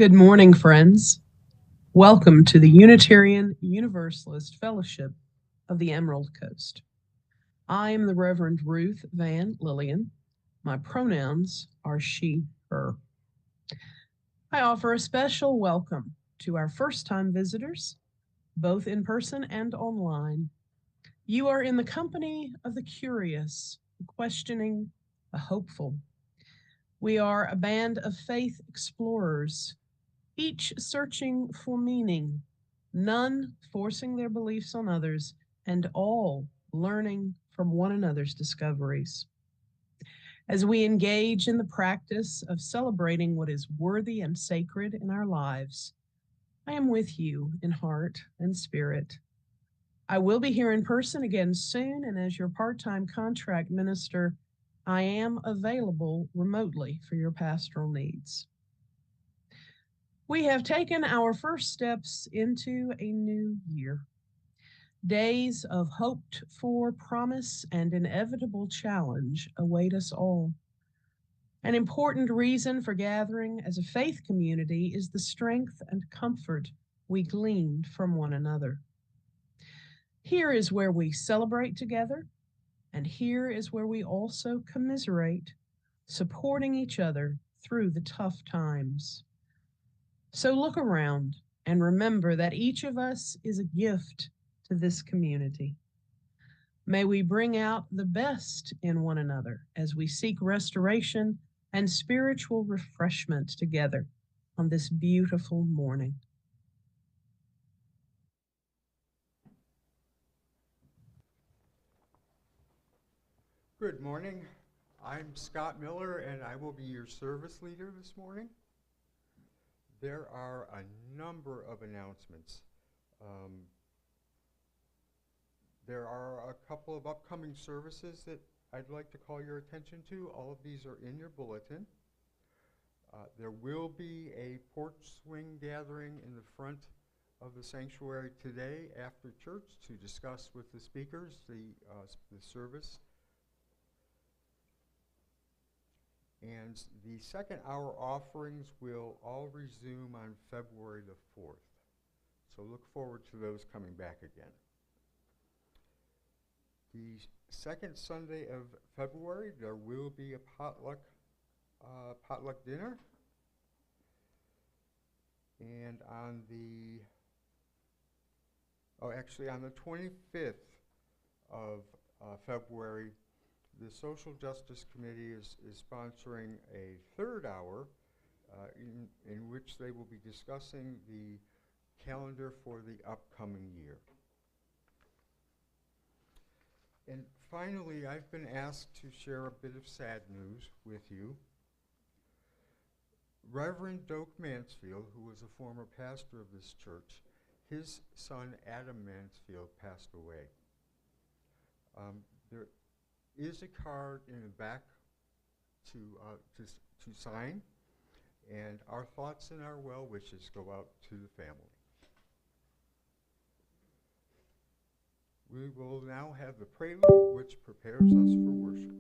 Good morning, friends. Welcome to the Unitarian Universalist Fellowship of the Emerald Coast. I am the Reverend Ruth Van Lillian. My pronouns are she, her. I offer a special welcome to our first-time visitors, both in person and online. You are in the company of the curious, the questioning, the hopeful. We are a band of faith explorers, each searching for meaning, none forcing their beliefs on others, and all learning from one another's discoveries. As we engage in the practice of celebrating what is worthy and sacred in our lives, I am with you in heart and spirit. I will be here in person again soon, and as your part-time contract minister, I am available remotely for your pastoral needs. We have taken our first steps into a new year. Days of hoped for promise and inevitable challenge await us all. An important reason for gathering as a faith community is the strength and comfort we gleaned from one another. Here is where we celebrate together, and here is where we also commiserate, supporting each other through the tough times. So look around and remember that each of us is a gift to this community. May we bring out the best in one another as we seek restoration and spiritual refreshment together on this beautiful morning. Good morning. I'm Scott Miller, and I will be your service leader this morning. There are a number of announcements. There are a couple of upcoming services that I'd like to call your attention to. All of these are in your bulletin. There will be a porch swing gathering in the front of the sanctuary today after church to discuss with the speakers the service. And the second hour offerings will all resume on February the 4th. So look forward to those coming back again. The second Sunday of February, there will be a potluck dinner. And on the 25th of February, the Social Justice Committee is sponsoring a third hour in which they will be discussing the calendar for the upcoming year. And finally, I've been asked to share a bit of sad news with you. Reverend Doak Mansfield, who was a former pastor of this church, his son Adam Mansfield passed away. There is a card in the back to sign, and our thoughts and our well wishes go out to the family. We will now have the prelude, which prepares us for worship.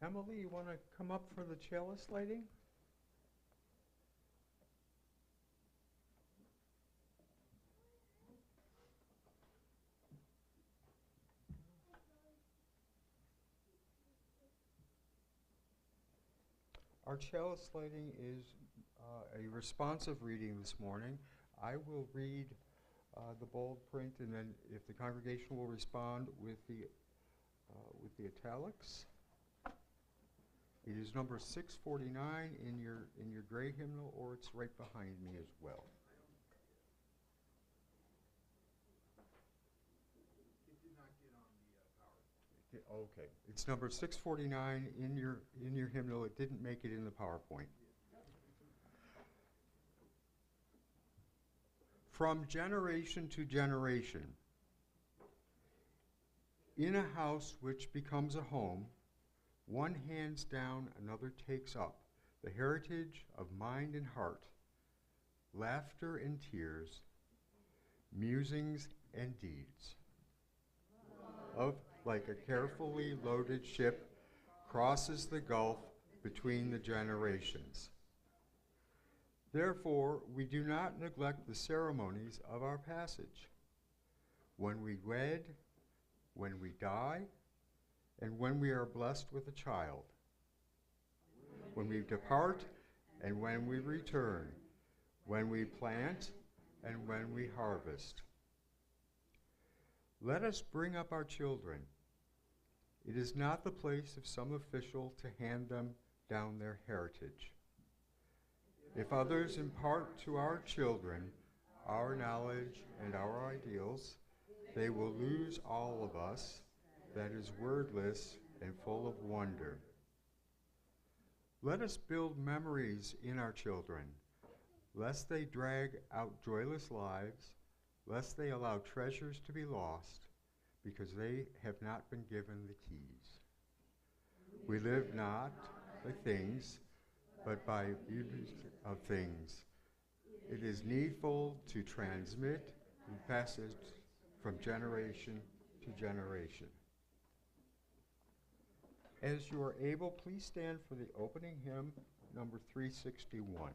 Emily, you want to come up for the chalice lighting? Our chalice lighting is a responsive reading this morning. I will read the bold print, and then if the congregation will respond with the italics. It is number 649 in your gray hymnal, or it's right behind me as well. It did not get on the PowerPoint. Okay, it's number 649 in your hymnal. It didn't make it in the PowerPoint. From generation to generation, in a house which becomes a home, one hands down, another takes up the heritage of mind and heart, laughter and tears, musings and deeds. Love, like a carefully loaded ship, crosses the gulf between the generations. Therefore, we do not neglect the ceremonies of our passage. When we wed, when we die, and when we are blessed with a child. When we depart, and when we return. When we plant, and when we harvest. Let us bring up our children. It is not the place of some official to hand them down their heritage. If others impart to our children our knowledge and our ideals, they will lose all of us that is wordless and full of wonder. Let us build memories in our children, lest they drag out joyless lives, lest they allow treasures to be lost, because they have not been given the keys. We live not by things, but by beauty of things. It is needful to transmit and pass it from generation to generation. As you are able, please stand for the opening hymn, number 361.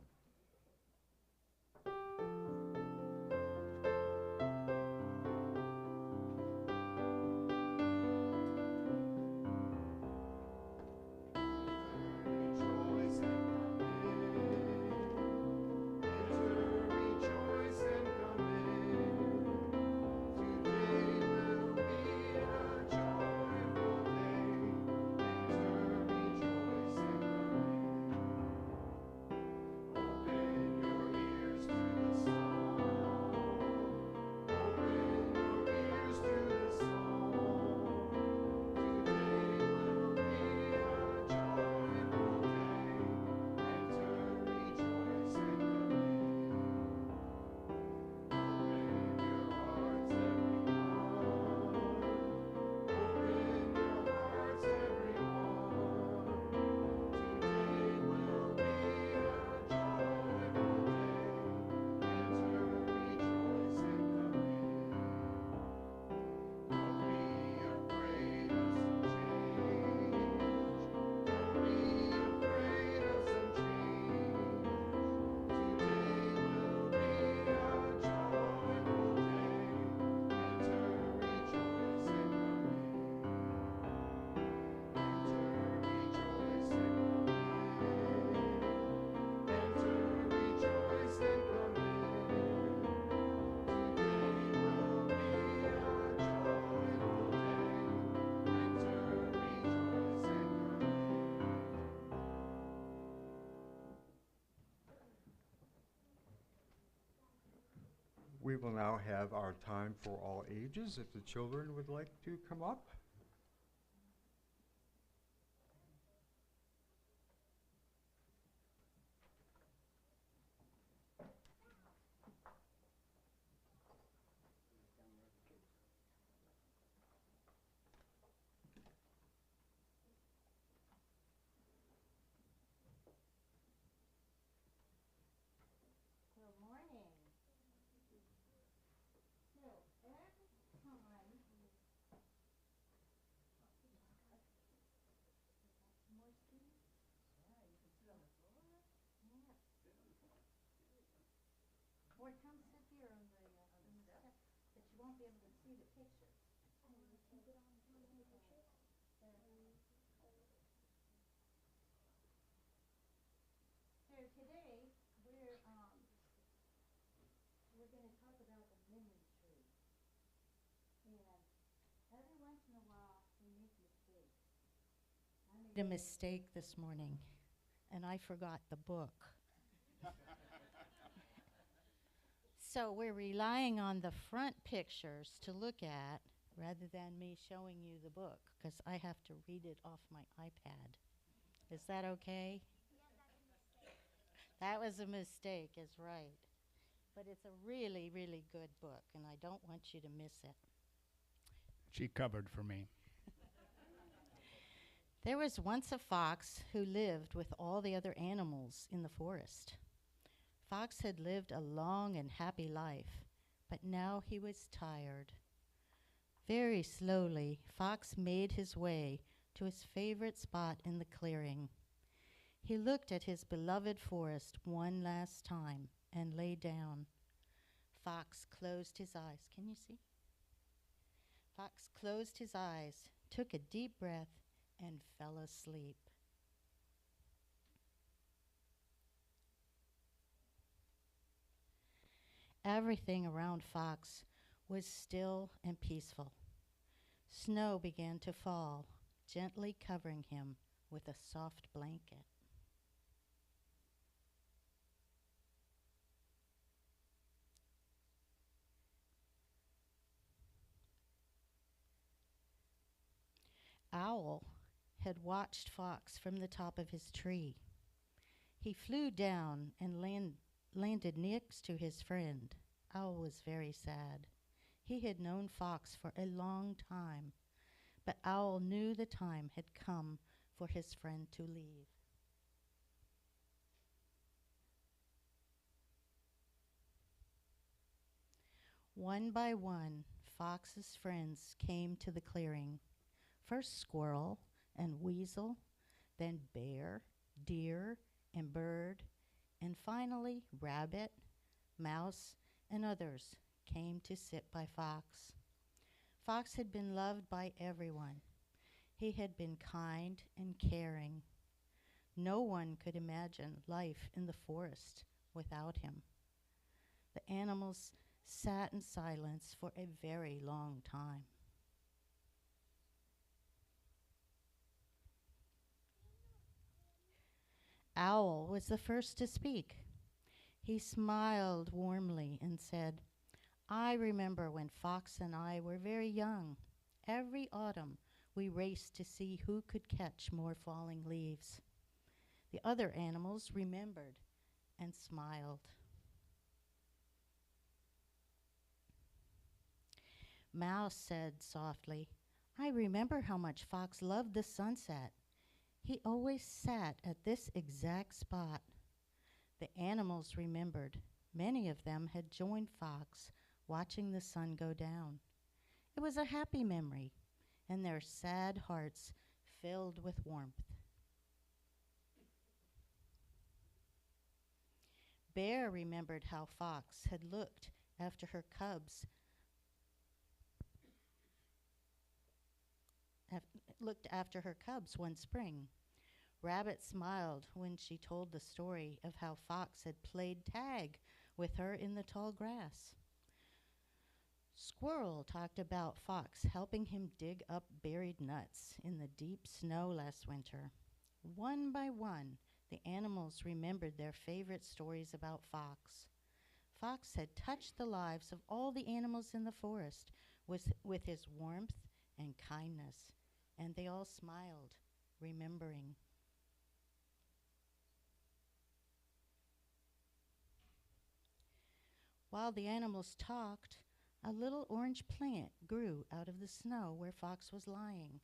We will now have our time for all ages. If the children would like to come up. Good morning. So every time A mistake this morning, and I forgot the book. So we're relying on the front pictures to look at rather than me showing you the book because I have to read it off my iPad. Is that okay? That was a mistake, is right. But it's a really, really good book, and I don't want you to miss it. She covered for me. There was once a fox who lived with all the other animals in the forest. Fox had lived a long and happy life, but now he was tired. Very slowly, Fox made his way to his favorite spot in the clearing. He looked at his beloved forest one last time and lay down. Fox closed his eyes. Can you see? Fox closed his eyes, took a deep breath, and fell asleep. Everything around Fox was still and peaceful. Snow began to fall, gently covering him with a soft blanket. Owl had watched Fox from the top of his tree. He flew down and landed next to his friend. Owl was very sad. He had known Fox for a long time, but Owl knew the time had come for his friend to leave. One by one, Fox's friends came to the clearing. First Squirrel and Weasel, then Bear, Deer, and Bird, and finally Rabbit, Mouse, and others came to sit by Fox. Fox had been loved by everyone. He had been kind and caring. No one could imagine life in the forest without him. The animals sat in silence for a very long time. Owl was the first to speak. He smiled warmly and said, "I remember when Fox and I were very young. Every autumn we raced to see who could catch more falling leaves." The other animals remembered and smiled. Mouse said softly, "I remember how much Fox loved the sunset. He always sat at this exact spot." The animals remembered. Many of them had joined Fox, watching the sun go down. It was a happy memory, and their sad hearts filled with warmth. Bear remembered how Fox had after her cubs looked after her cubs one spring. Rabbit smiled when she told the story of how Fox had played tag with her in the tall grass. Squirrel talked about Fox helping him dig up buried nuts in the deep snow last winter. One by one, the animals remembered their favorite stories about Fox. Fox had touched the lives of all the animals in the forest with his warmth and kindness, and they all smiled, remembering. While the animals talked, a little orange plant grew out of the snow where Fox was lying.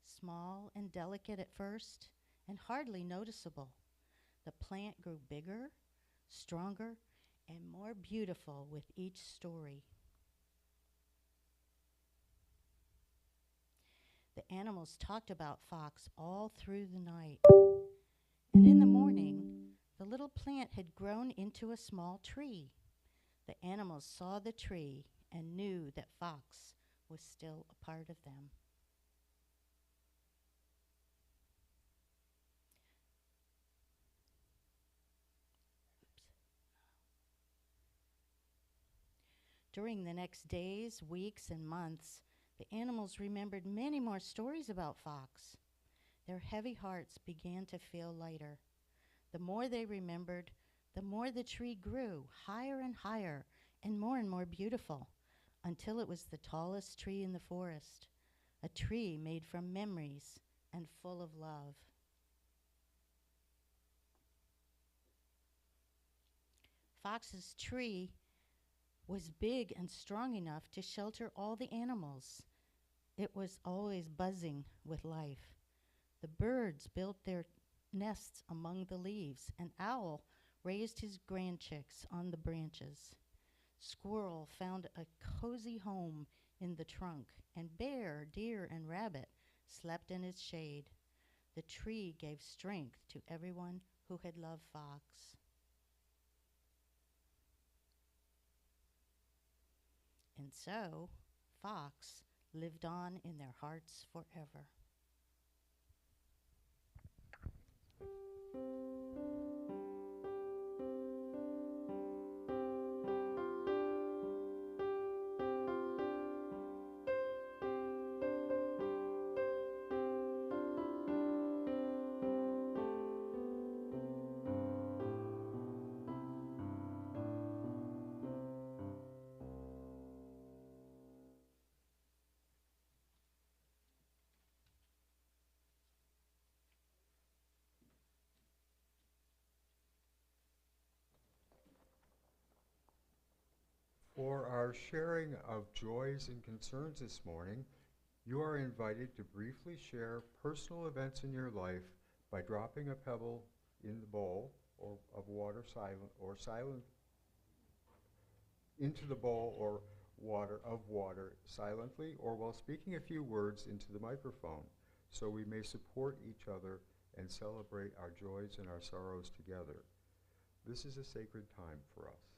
Small and delicate at first, and hardly noticeable, the plant grew bigger, stronger, and more beautiful with each story. The animals talked about Fox all through the night. And in the morning, the little plant had grown into a small tree. The animals saw the tree and knew that Fox was still a part of them. During the next days, weeks, and months, the animals remembered many more stories about Fox. Their heavy hearts began to feel lighter. The more they remembered, the more the tree grew, higher and more beautiful, until it was the tallest tree in the forest, a tree made from memories and full of love. Fox's tree was big and strong enough to shelter all the animals. It was always buzzing with life. The birds built their nests among the leaves, and Owl raised his grandchicks on the branches. Squirrel found a cozy home in the trunk, and Bear, Deer, and Rabbit slept in its shade. The tree gave strength to everyone who had loved Fox. And so, Fox lived on in their hearts forever. For our sharing of joys and concerns this morning, you are invited to briefly share personal events in your life by dropping a pebble in the bowl of water into the bowl or water silently, or while speaking a few words into the microphone, so we may support each other and celebrate our joys and our sorrows together. This is a sacred time for us.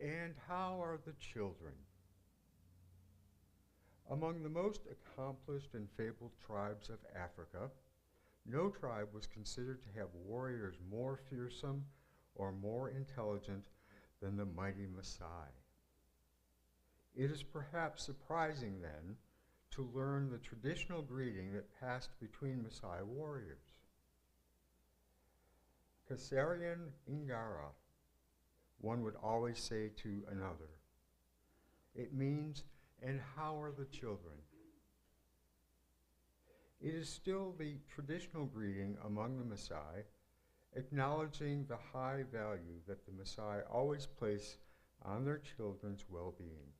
And how are the children? Among the most accomplished and fabled tribes of Africa, no tribe was considered to have warriors more fearsome or more intelligent than the mighty Maasai. It is perhaps surprising, then, to learn the traditional greeting that passed between Maasai warriors. Kasarian Ingara, one would always say to another. It means, and how are the children? It is still the traditional greeting among the Maasai, acknowledging the high value that the Maasai always place on their children's well-being.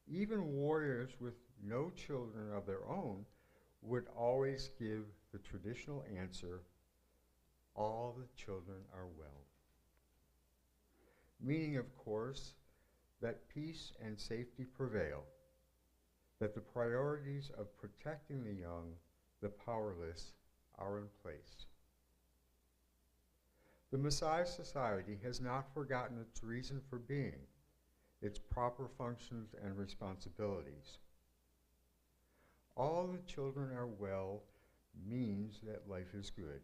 Even warriors with no children of their own would always give the traditional answer, all the children are well. Meaning, of course, that peace and safety prevail, that the priorities of protecting the young, the powerless, are in place. The Maasai society has not forgotten its reason for being, its proper functions and responsibilities. All the children are well means that life is good.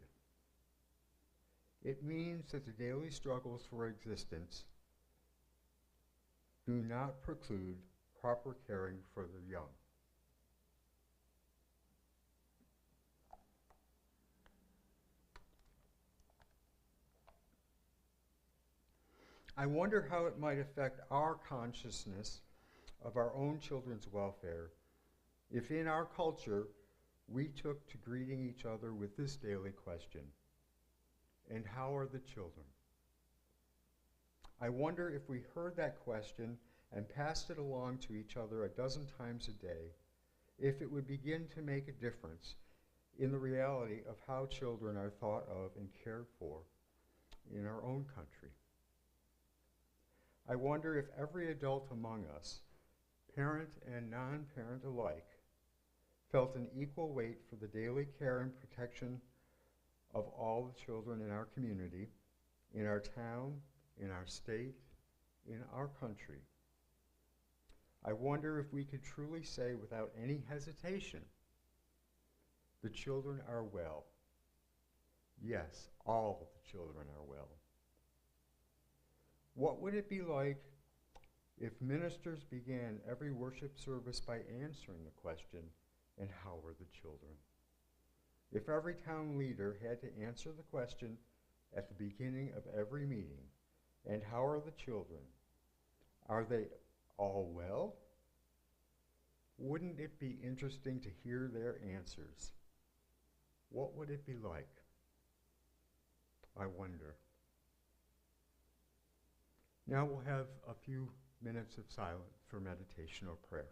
It means that the daily struggles for existence do not preclude proper caring for the young. I wonder how it might affect our consciousness of our own children's welfare if in our culture we took to greeting each other with this daily question: and how are the children? I wonder if we heard that question and passed it along to each other a dozen times a day, if it would begin to make a difference in the reality of how children are thought of and cared for in our own country. I wonder if every adult among us, parent and non-parent alike, felt an equal weight for the daily care and protection of all the children in our community, in our town, in our state, in our country. I wonder if we could truly say without any hesitation, the children are well. Yes, all the children are well. What would it be like if ministers began every worship service by answering the question, and how are the children? If every town leader had to answer the question at the beginning of every meeting, and how are the children? Are they all well? Wouldn't it be interesting to hear their answers? What would it be like? I wonder. Now we'll have a few minutes of silence for meditation or prayer.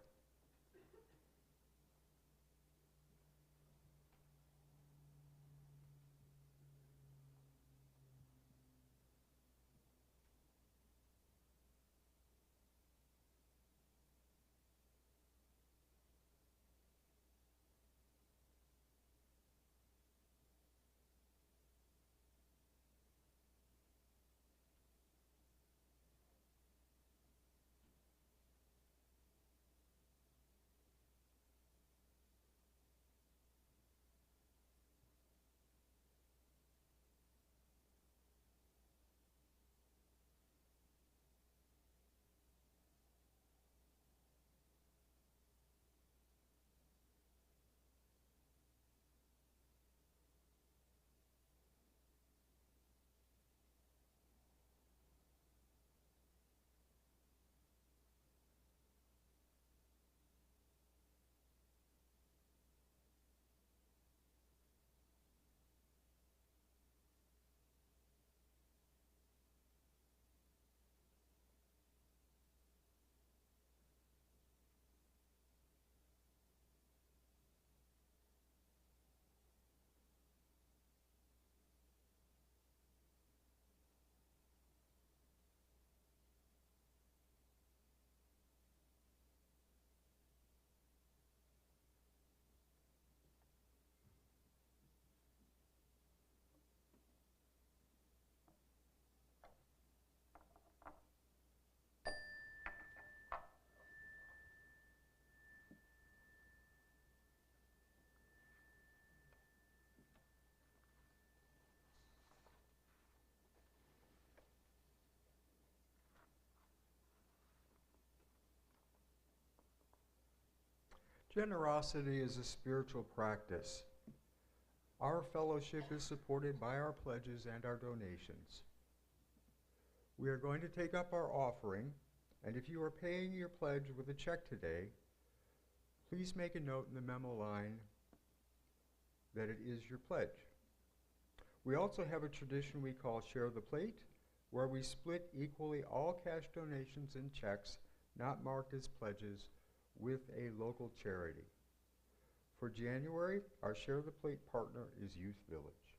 Generosity is a spiritual practice. Our fellowship is supported by our pledges and our donations. We are going to take up our offering, and if you are paying your pledge with a check today, please make a note in the memo line that it is your pledge. We also have a tradition we call Share the Plate, where we split equally all cash donations and checks not marked as pledges with a local charity. For January, our Share the Plate partner is Youth Village.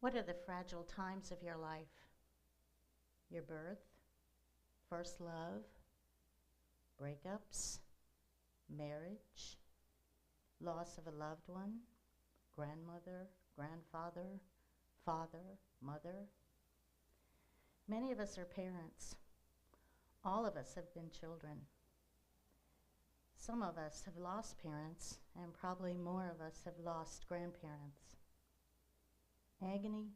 What are the fragile times of your life? Your birth, first love, breakups, marriage, loss of a loved one, grandmother, grandfather, father, mother. Many of us are parents. All of us have been children. Some of us have lost parents, and probably more of us have lost grandparents. Agony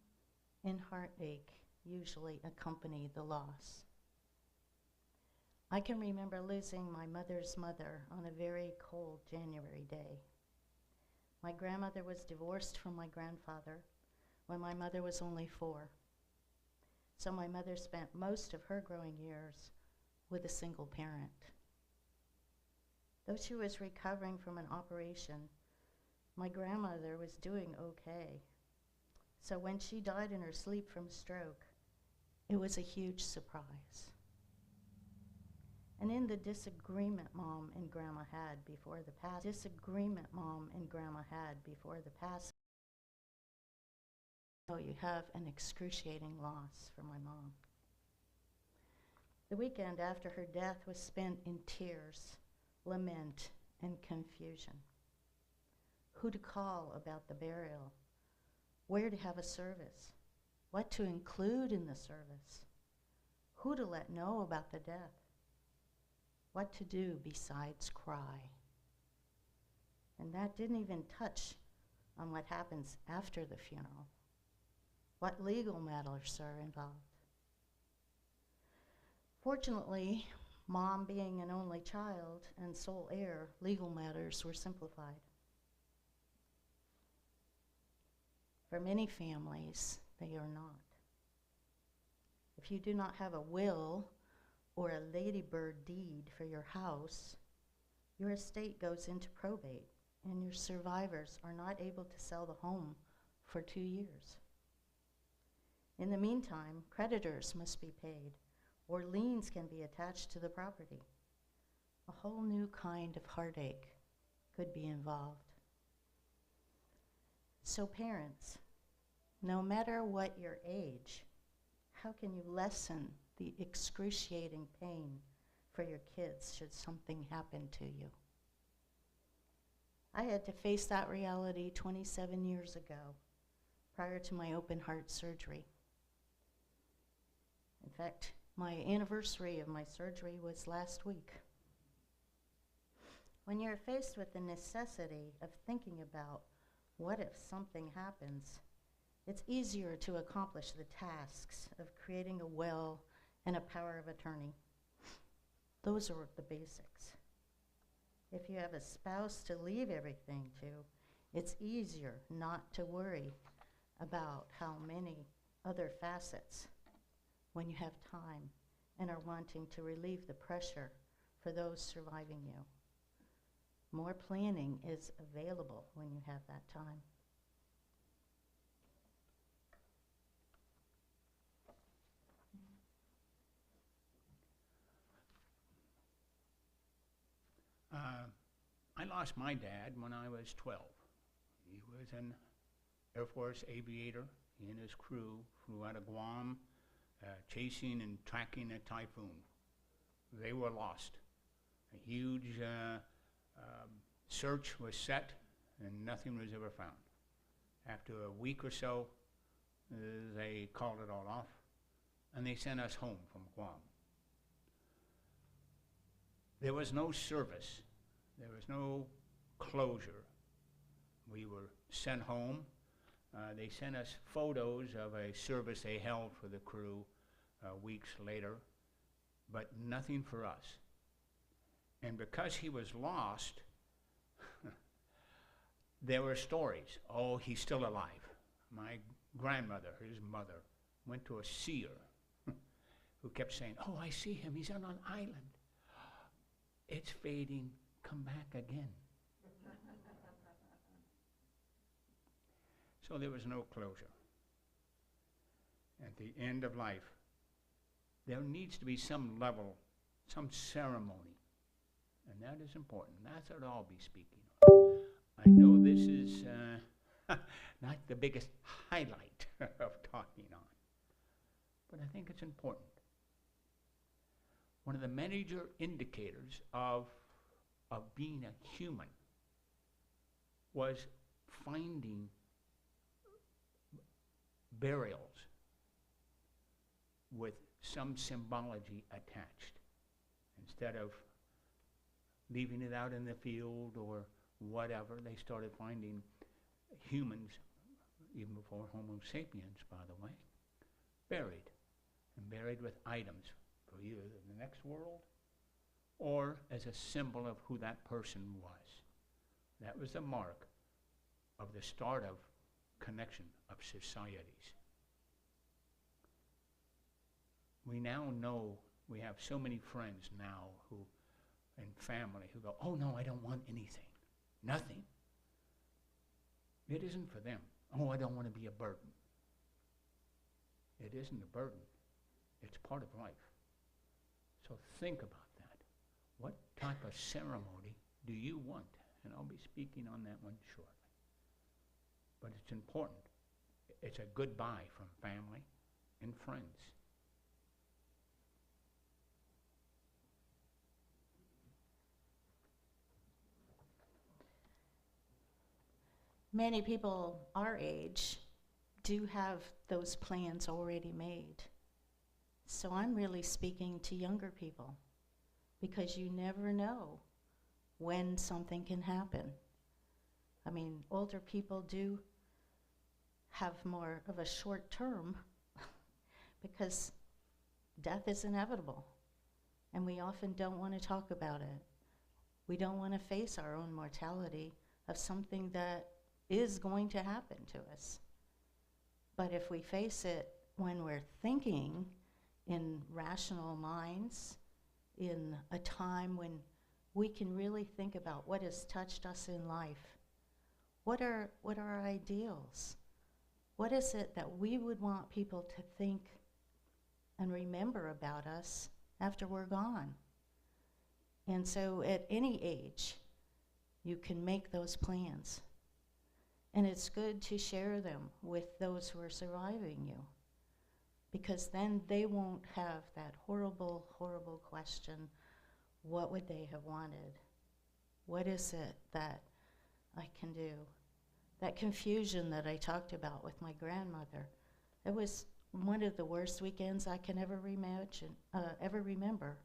and heartache usually accompany the loss. I can remember losing my mother's mother on a very cold January day. My grandmother was divorced from my grandfather when my mother was only 4. So my mother spent most of her growing years with a single parent. Though she was recovering from an operation, my grandmother was doing okay. So when she died in her sleep from stroke, it was a huge surprise. And in the disagreement Mom and Grandma had before the passing, so you have an excruciating loss for my mom. The weekend after her death was spent in tears, lament, and confusion. Who to call about the burial, where to have a service, what to include in the service, who to let know about the death, what to do besides cry. And that didn't even touch on what happens after the funeral, what legal matters are involved. Fortunately, Mom being an only child and sole heir, legal matters were simplified. For many families, they are not. If you do not have a will or a ladybird deed for your house, your estate goes into probate and your survivors are not able to sell the home for 2 years. In the meantime, creditors must be paid or liens can be attached to the property. A whole new kind of heartache could be involved. So parents, no matter what your age, how can you lessen the excruciating pain for your kids should something happen to you? I had to face that reality 27 years ago, prior to my open heart surgery. In fact, my anniversary of my surgery was last week. When you're faced with the necessity of thinking about what if something happens, it's easier to accomplish the tasks of creating a will and a power of attorney. Those are the basics. If you have a spouse to leave everything to, it's easier not to worry about how many other facets when you have time and are wanting to relieve the pressure for those surviving you. More planning is available when you have that time. I lost my dad when I was 12. He was an Air Force aviator. He and his crew flew out of Guam, chasing and tracking a typhoon. They were lost. A huge search was set, and nothing was ever found. After a week or so, they called it all off, and they sent us home from Guam. There was no service. There was no closure. We were sent home. They sent us photos of a service they held for the crew weeks later, but nothing for us. And because he was lost, there were stories. Oh, he's still alive. My grandmother, his mother, went to a seer who kept saying, oh, I see him. He's on an island. It's fading. Come back again. So there was no closure. At the end of life, there needs to be some level, some ceremony. And that is important. That's what I'll be speaking on. I know this is not the biggest highlight of talking on. But I think it's important. One of the major indicators of being a human was finding burials with some symbology attached, instead of leaving it out in the field or whatever. They started finding humans, even before Homo sapiens, by the way, buried with items for either the next world or as a symbol of who that person was. That was the mark of the start of connection of societies. We now know, we have so many friends now who, and family, who go, oh no, I don't want anything, nothing. It isn't for them. Oh, I don't want to be a burden. It isn't a burden. It's part of life. So think about that. What type of ceremony do you want? And I'll be speaking on that one shortly. But it's important. It's a goodbye from family and friends. Many people our age do have those plans already made. So I'm really speaking to younger people, because you never know when something can happen. I mean, older people do have more of a short term because death is inevitable, and we often don't want to talk about it. We don't want to face our own mortality of something that is going to happen to us. But if we face it when we're thinking in rational minds, in a time when we can really think about what has touched us in life, what are our ideals? What is it that we would want people to think and remember about us after we're gone? And so at any age, you can make those plans. And it's good to share them with those who are surviving you, because then they won't have that horrible, horrible question, what would they have wanted? What is it that I can do? That confusion that I talked about with my grandmother, it was one of the worst weekends I can ever remember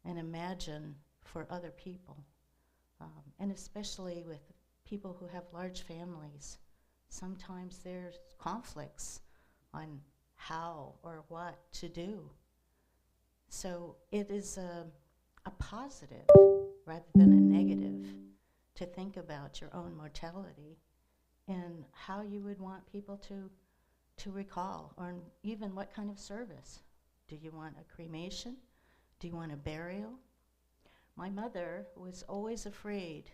and imagine for other people, and especially with people who have large families. Sometimes there's conflicts on how or what to do. So it is a positive rather than a negative to think about your own mortality and how you would want people to recall, or even what kind of service. Do you want a cremation? Do you want a burial? My mother was always afraid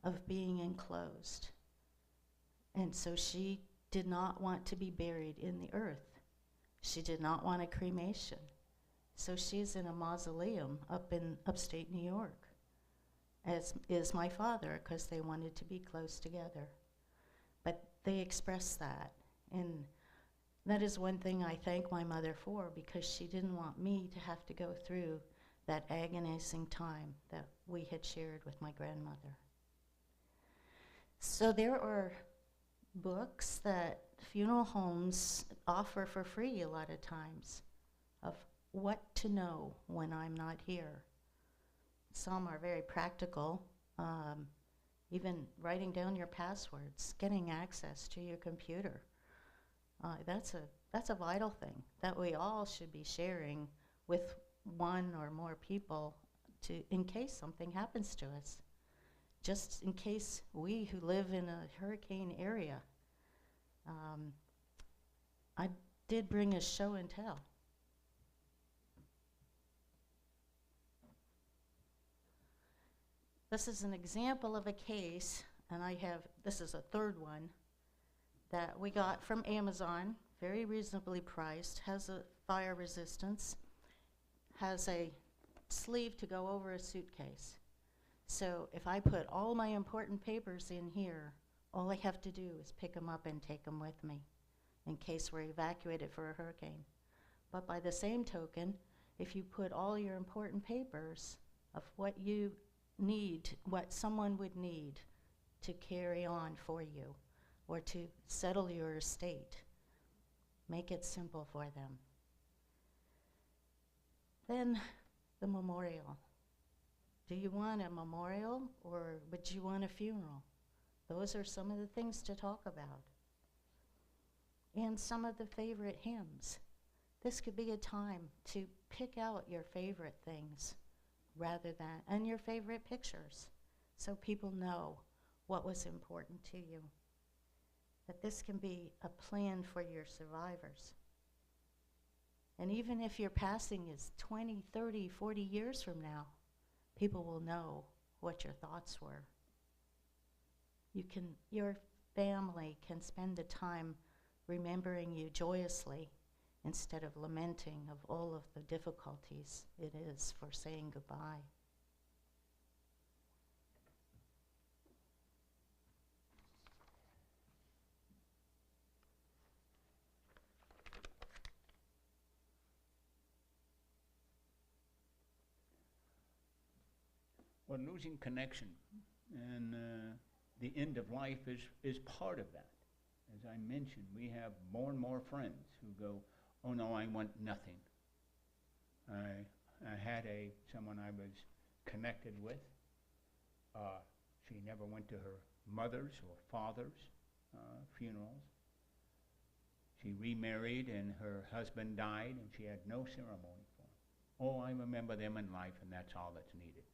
of being enclosed. And so she did not want to be buried in the earth. She did not want a cremation. So she's in a mausoleum up in upstate New York, as is my father, because they wanted to be close together. But they expressed that. And that is one thing I thank my mother for, because she didn't want me to have to go through that agonizing time that we had shared with my grandmother. So there are books that funeral homes offer for free a lot of times of what to know when I'm not here. Some are very practical, even writing down your passwords, getting access to your computer. That's a vital thing that we all should be sharing with one or more people in case something happens to us. Just in case we who live in a hurricane area. I did bring a show and tell. This is an example of a case, and this is a third one, that we got from Amazon, very reasonably priced, has a fire resistance, has a sleeve to go over a suitcase. So if I put all my important papers in here, All I have to do is pick them up and take them with me in case we're evacuated for a hurricane. But by the same token, if you put all your important papers of what you need, what someone would need to carry on for you or to settle your estate, make it simple for them. Then the memorial. Do you want a memorial or would you want a funeral? Those are some of the things to talk about. And some of the favorite hymns. This could be a time to pick out your favorite things rather than, and your favorite pictures, so people know what was important to you. That this can be a plan for your survivors. And even if your passing is 20, 30, 40 years from now, people will know what your thoughts were. Your family can spend the time remembering you joyously instead of lamenting of all of the difficulties it is for saying goodbye. Well, losing connection and the end of life is part of that. As I mentioned, we have more and more friends who go, oh no, I want nothing. I had someone I was connected with. She never went to her mother's or father's funerals. She remarried and her husband died and she had no ceremony for him. Oh, I remember them in life and that's all that's needed.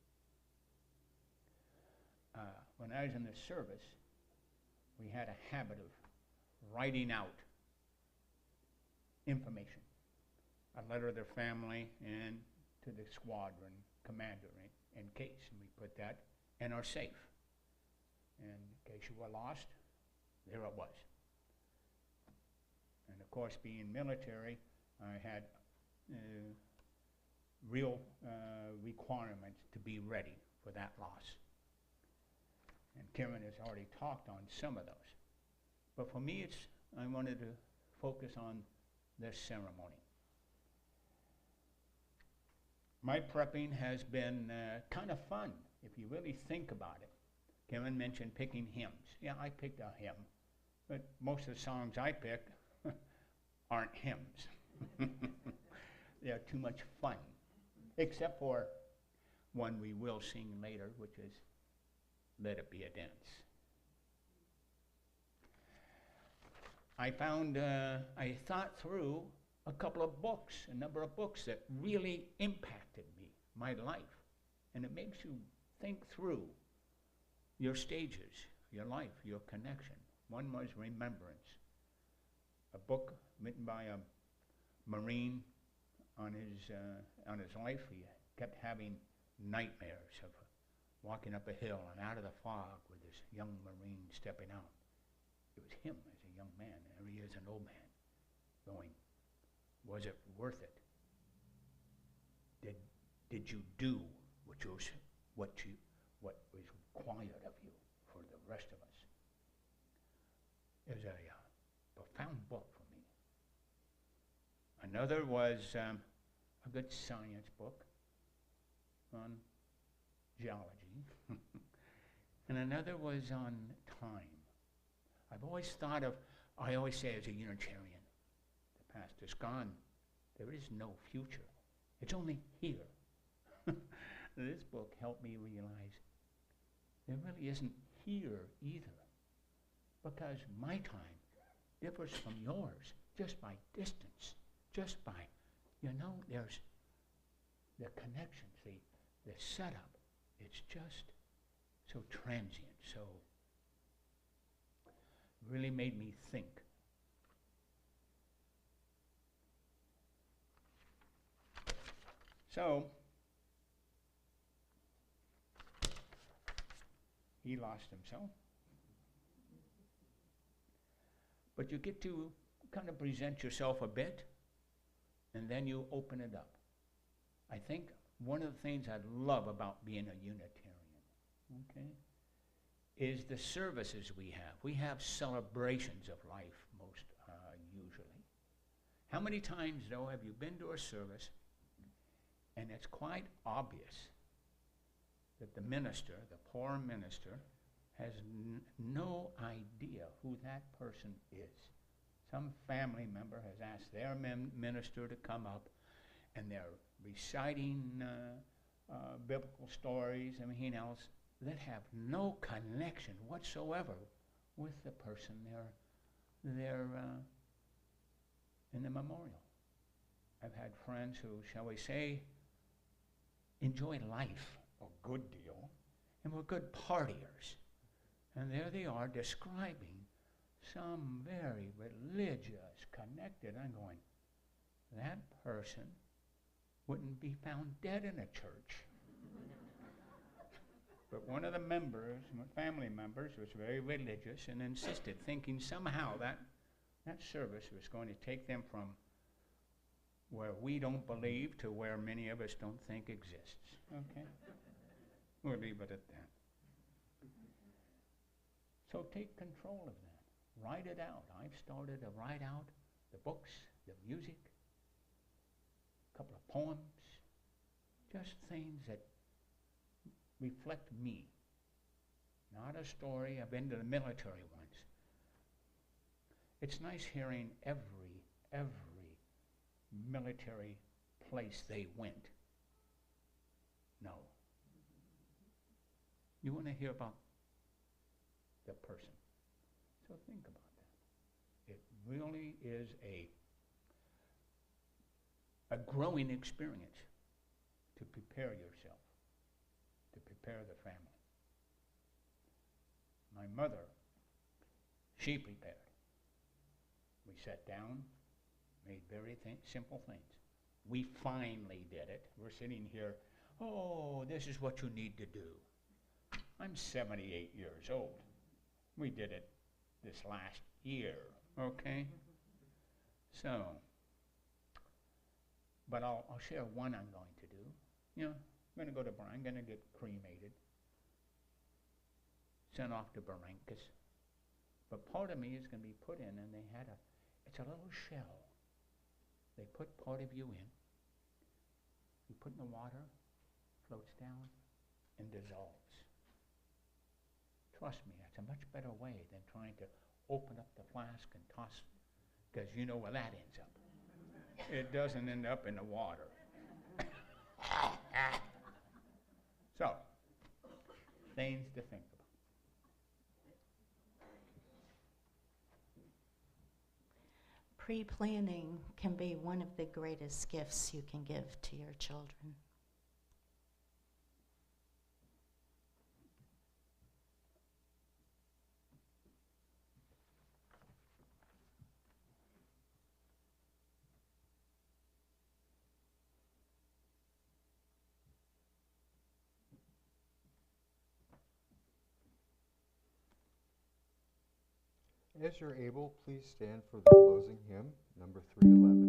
When I was in the service, we had a habit of writing out information, a letter to their family and to the squadron commander in case, and we put that in our safe. And in case you were lost, there it was. And of course, being military, I had real requirements to be ready for that loss. And Karen has already talked on some of those. But for me, I wanted to focus on this ceremony. My prepping has been kind of fun, if you really think about it. Karen mentioned picking hymns. Yeah, I picked a hymn, but most of the songs I pick aren't hymns. They're too much fun, except for one we will sing later, which is Let It Be a Dance. I found, I thought through a couple of books, a number of books that really impacted me, my life. And it makes you think through your stages, your life, your connection. One was Remembrance, a book written by a Marine on his life. He kept having nightmares of walking up a hill and out of the fog with this young Marine stepping out. It was him as a young man, and he is an old man, going, was it worth it? Did you do what was required of you for the rest of us? It was a profound book for me. Another was a good science book on geology. And another was on time. I've always thought of, I always say as a Unitarian, the past is gone. There is no future. It's only here. This book helped me realize there really isn't here either. Because my time differs from yours just by distance, just by, there's the connections, the setup. It's just so transient, so really made me think. So, he lost himself. But you get to kind of present yourself a bit, and then you open it up. I think one of the things I love about being a Unitarian, okay, is the services we have. We have celebrations of life most usually. How many times, though, have you been to a service and it's quite obvious that the minister, the poor minister, has no idea who that person is? Some family member has asked their minister to come up, and they're reciting biblical stories and everything else that have no connection whatsoever with the person they're in the memorial. I've had friends who, shall we say, enjoy life a good deal, and were good partiers. And there they are describing some very religious, connected. I'm going, that person wouldn't be found dead in a church. But one of the members, family members, was very religious and insisted, thinking somehow that service was going to take them from where we don't believe to where many of us don't think exists. Okay? We'll leave it at that. So take control of that. Write it out. I've started to write out the books, the music, a couple of poems, just things that reflect me. Not a story. I've been to the military once. It's nice hearing every military place they went. No. You want to hear about the person. So think about that. It really is a growing experience to prepare yourself, to prepare the family. My mother, she prepared. We sat down, made very simple things. We finally did it. We're sitting here, oh, this is what you need to do. I'm 78 years old. We did it this last year, okay? So, but I'll share one I'm going to do. You know, I'm going to go to I'm going to get cremated, sent off to Barrancas. But part of me is going to be put in, and they had it's a little shell. They put part of you in. You put in the water, floats down, and dissolves. Trust me, that's a much better way than trying to open up the flask and toss, because you know where that ends up. It doesn't end up in the water. So, things to think about. Pre-planning can be one of the greatest gifts you can give to your children. As you're able, please stand for the closing hymn, number 311.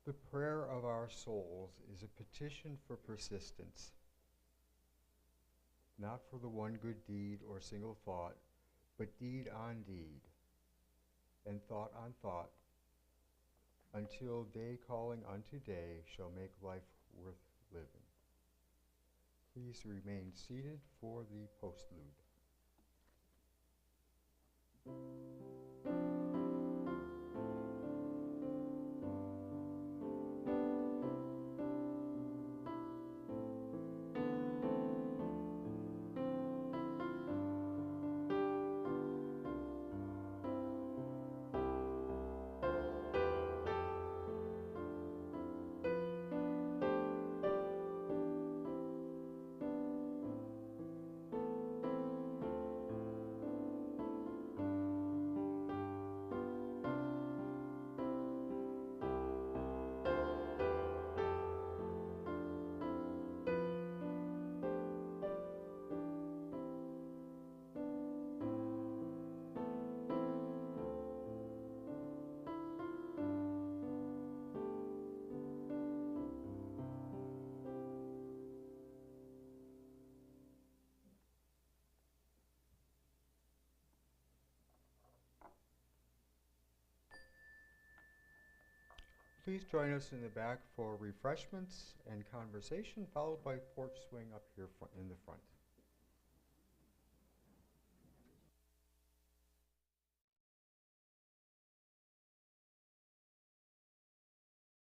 The prayer of our souls is a petition for persistence, not for the one good deed or single thought, but deed on deed, and thought on thought, until day calling unto day shall make life worth living. Please remain seated for the postlude. Please join us in the back for refreshments and conversation, followed by porch swing up here in the front.